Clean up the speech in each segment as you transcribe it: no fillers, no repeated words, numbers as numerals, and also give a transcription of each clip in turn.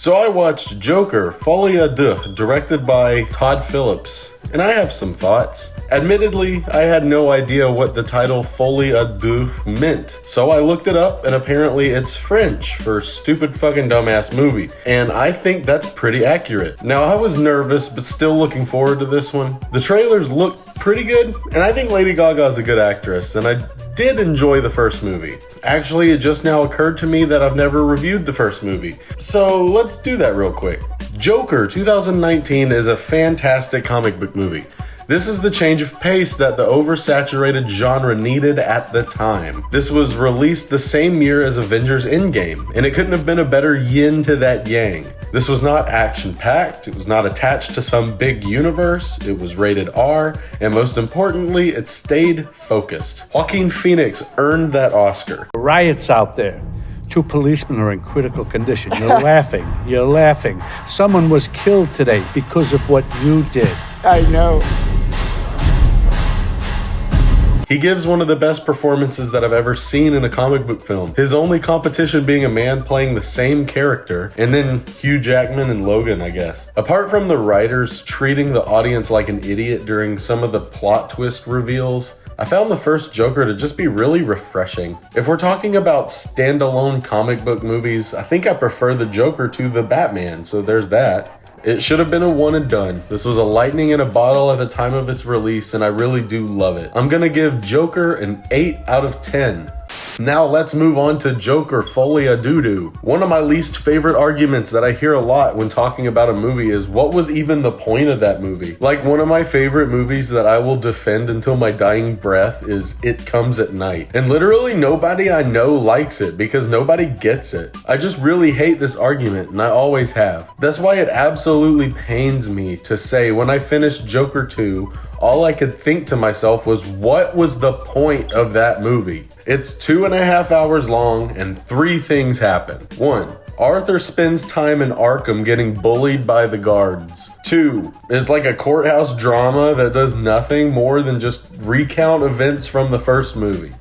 So I watched Joker, Folie, Deux, directed by Todd Phillips, and I have some thoughts. Admittedly, I had no idea what the title Folie à Deux meant, so I looked it up, and apparently it's French for stupid fucking dumbass movie, and I think that's pretty accurate. Now, I was nervous, but still looking forward to this one. The trailers look pretty good, and I think Lady Gaga is a good actress, and I did enjoy the first movie. Actually, it just now occurred to me that I've never reviewed the first movie, so let's do that real quick. Joker 2019 is a fantastic comic book movie. This is the change of pace that the oversaturated genre needed at the time. This was released the same year as Avengers Endgame, and it couldn't have been a better yin to that yang. This was not action-packed, it was not attached to some big universe, it was rated R, and most importantly, it stayed focused. Joaquin Phoenix earned that Oscar. Riots out there. 2 policemen are in critical condition. You're laughing. You're laughing. Someone was killed today because of what you did. I know. He gives one of the best performances that I've ever seen in a comic book film. His only competition being a man playing the same character, and then Hugh Jackman and Logan, I guess. Apart from the writers treating the audience like an idiot during some of the plot twist reveals, I found the first Joker to just be really refreshing. If we're talking about standalone comic book movies, I think I prefer the Joker to the Batman, so there's that. It should have been a one and done. This was a lightning in a bottle at the time of its release, and I really do love it. I'm gonna give Joker an 8 out of 10. Now let's move on to Joker Folie à Deux. One of my least favorite arguments that I hear a lot when talking about a movie is, what was even the point of that movie? Like, one of my favorite movies that I will defend until my dying breath is It Comes at Night. And literally nobody I know likes it because nobody gets it. I just really hate this argument, and I always have. That's why it absolutely pains me to say when I finished Joker 2, all I could think to myself was, what was the point of that movie? It's 2.5 hours long and 3 things happen. 1. Arthur spends time in Arkham getting bullied by the guards. 2. It's like a courthouse drama that does nothing more than just recount events from the first movie.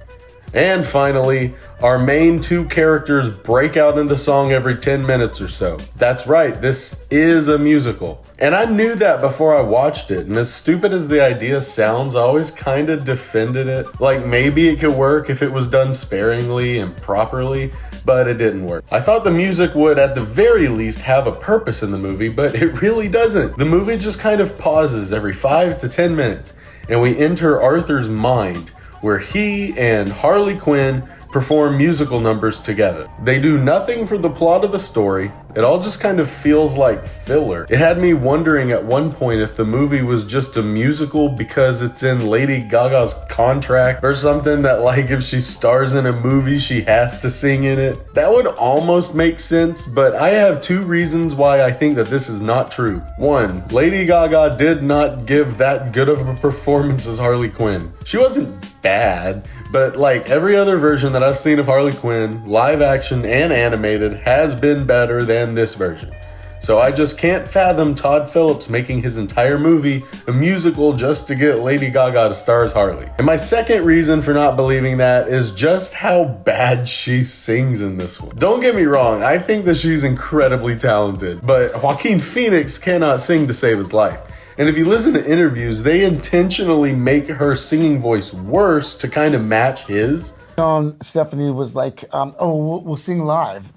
And finally, our main 2 characters break out into song every 10 minutes or so. That's right, this is a musical. And I knew that before I watched it, and as stupid as the idea sounds, I always kind of defended it. Like, maybe it could work if it was done sparingly and properly, but it didn't work. I thought the music would at the very least have a purpose in the movie, but it really doesn't. The movie just kind of pauses every 5 to 10 minutes, and we enter Arthur's mind, where he and Harley Quinn perform musical numbers together. They do nothing for the plot of the story. It all just kind of feels like filler. It had me wondering at one point if the movie was just a musical because it's in Lady Gaga's contract or something, that like if she stars in a movie she has to sing in it. That would almost make sense, but I have 2 reasons why I think that this is not true. 1, Lady Gaga did not give that good of a performance as Harley Quinn. She wasn't bad, but like every other version that I've seen of Harley Quinn, live action and animated, has been better than this version. So I just can't fathom Todd Phillips making his entire movie a musical just to get Lady Gaga to star as Harley. And my second reason for not believing that is just how bad she sings in this one. Don't get me wrong, I think that she's incredibly talented, but Joaquin Phoenix cannot sing to save his life. And if you listen to interviews, they intentionally make her singing voice worse to kind of match his. Stephanie was like, we'll sing live.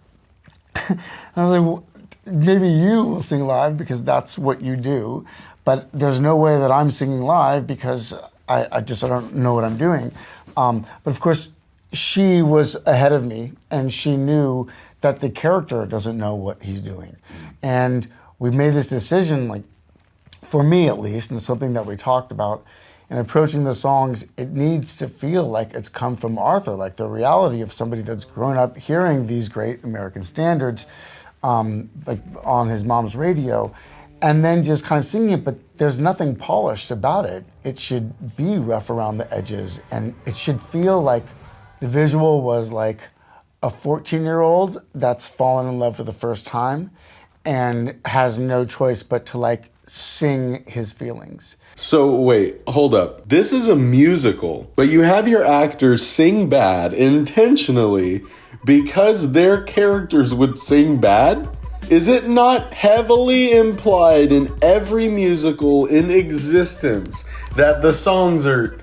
And I was like, well, maybe you will sing live because that's what you do, but there's no way that I'm singing live because I don't know what I'm doing. But of course, she was ahead of me, and she knew that the character doesn't know what he's doing. And we made this decision, like, for me at least, and something that we talked about, in approaching the songs, it needs to feel like it's come from Arthur, like the reality of somebody that's grown up hearing these great American standards, like on his mom's radio, and then just kind of singing it, but there's nothing polished about it. It should be rough around the edges, and it should feel like the visual was like a 14-year-old that's fallen in love for the first time and has no choice but to like sing his feelings. So wait, hold up. This is a musical, but you have your actors sing bad intentionally because their characters would sing bad? Is it not heavily implied in every musical in existence that the songs are,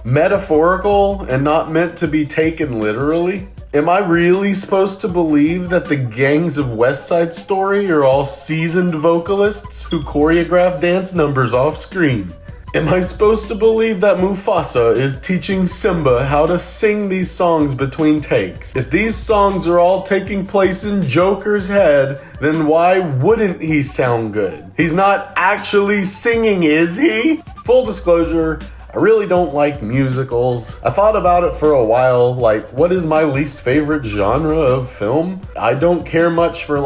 metaphorical and not meant to be taken literally? Am I really supposed to believe that the gangs of West Side Story are all seasoned vocalists who choreograph dance numbers off screen? Am I supposed to believe that Mufasa is teaching Simba how to sing these songs between takes? If these songs are all taking place in Joker's head, then why wouldn't he sound good? He's not actually singing, is he? Full disclosure, I really don't like musicals. I thought about it for a while, what is my least favorite genre of film? I don't care much for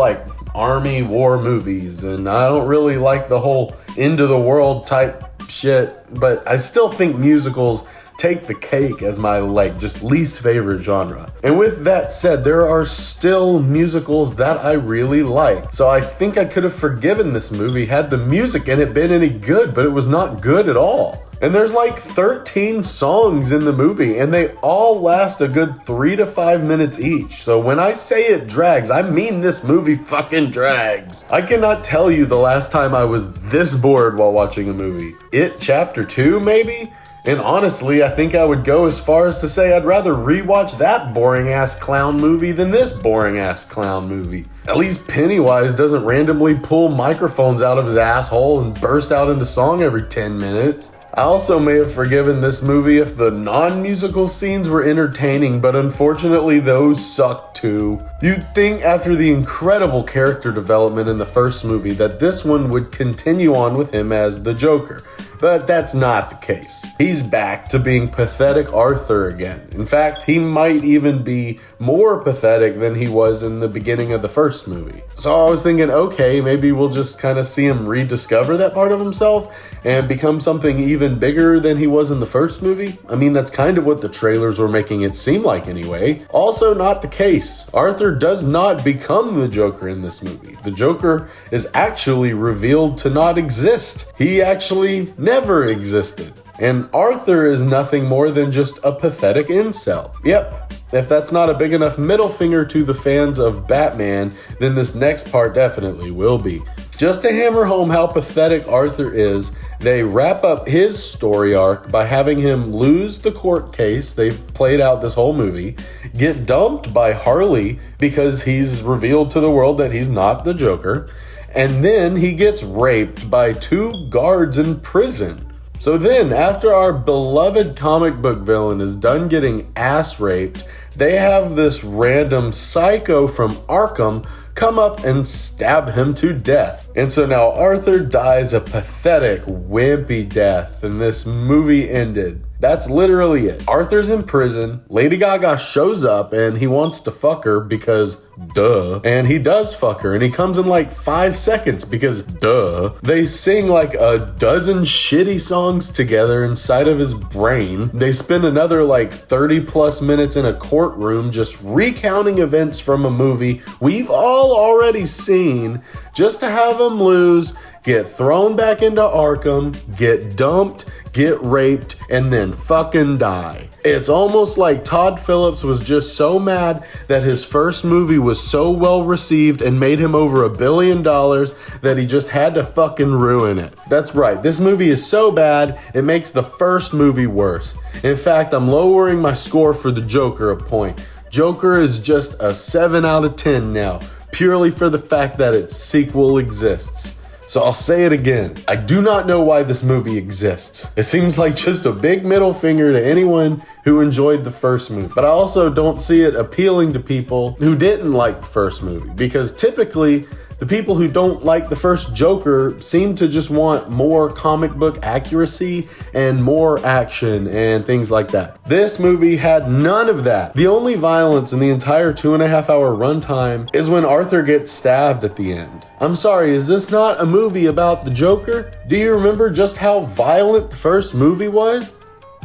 army war movies, and I don't really like the whole end of the world type shit, but I still think musicals take the cake as my just least favorite genre. And with that said, there are still musicals that I really like. So I think I could have forgiven this movie had the music in it been any good, but it was not good at all. And there's 13 songs in the movie, and they all last a good 3 to 5 minutes each. So when I say it drags, I mean this movie fucking drags. I cannot tell you the last time I was this bored while watching a movie. It Chapter 2, maybe? And honestly, I think I would go as far as to say I'd rather rewatch that boring-ass clown movie than this boring-ass clown movie. At least Pennywise doesn't randomly pull microphones out of his asshole and burst out into song every 10 minutes. I also may have forgiven this movie if the non-musical scenes were entertaining, but unfortunately those suck too. You'd think after the incredible character development in the first movie that this one would continue on with him as the Joker. But that's not the case. He's back to being pathetic Arthur again. In fact, he might even be more pathetic than he was in the beginning of the first movie. So I was thinking, okay, maybe we'll just kind of see him rediscover that part of himself and become something even bigger than he was in the first movie. I mean, that's kind of what the trailers were making it seem like anyway. Also not the case. Arthur does not become the Joker in this movie. The Joker is actually revealed to not exist. He actually never existed. And Arthur is nothing more than just a pathetic incel. Yep, if that's not a big enough middle finger to the fans of Batman, then this next part definitely will be. Just to hammer home how pathetic Arthur is, they wrap up his story arc by having him lose the court case they've played out this whole movie, get dumped by Harley because he's revealed to the world that he's not the Joker, and then he gets raped by 2 guards in prison. So then, after our beloved comic book villain is done getting ass raped, they have this random psycho from Arkham come up and stab him to death. And so now Arthur dies a pathetic, wimpy death, and this movie ended. That's literally it. Arthur's in prison, Lady Gaga shows up, and he wants to fuck her because duh. And he does fuck her, and he comes in 5 seconds because duh. They sing a dozen shitty songs together inside of his brain. They spend another 30 plus minutes in a courtroom just recounting events from a movie we've all already seen just to have him lose, get thrown back into Arkham, get dumped, get raped, and then fucking die. It's almost like Todd Phillips was just so mad that his first movie was so well received and made him over $1 billion that he just had to fucking ruin it. That's right, this movie is so bad, it makes the first movie worse. In fact, I'm lowering my score for the Joker a point. Joker is just a 7 out of 10 now, purely for the fact that its sequel exists. So I'll say it again. I do not know why this movie exists. It seems like just a big middle finger to anyone who enjoyed the first movie. But I also don't see it appealing to people who didn't like the first movie, because typically the people who don't like the first Joker seem to just want more comic book accuracy and more action and things like that. This movie had none of that. The only violence in the entire 2.5 hour runtime is when Arthur gets stabbed at the end. I'm sorry, is this not a movie about the Joker? Do you remember just how violent the first movie was?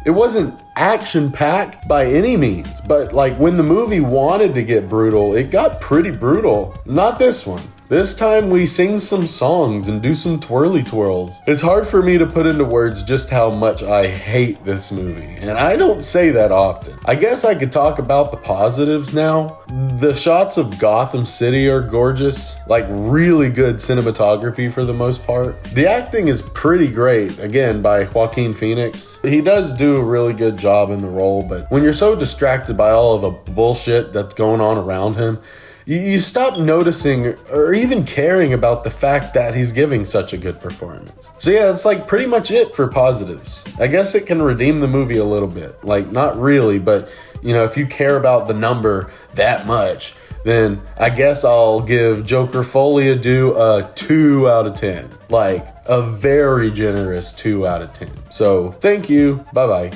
It wasn't action-packed by any means, but when the movie wanted to get brutal, it got pretty brutal. Not this one. This time we sing some songs and do some twirly twirls. It's hard for me to put into words just how much I hate this movie, and I don't say that often. I guess I could talk about the positives now. The shots of Gotham City are gorgeous, like really good cinematography for the most part. The acting is pretty great, again, by Joaquin Phoenix. He does do a really good job in the role, but when you're so distracted by all of the bullshit that's going on around him, you stop noticing or even caring about the fact that he's giving such a good performance. So yeah, that's like pretty much it for positives. I guess it can redeem the movie a little bit. Like, not really, but you know, if you care about the number that much, then I guess I'll give Joker Folie a 2 out of 10. Like, a very generous 2 out of 10. So, thank you. Bye-bye.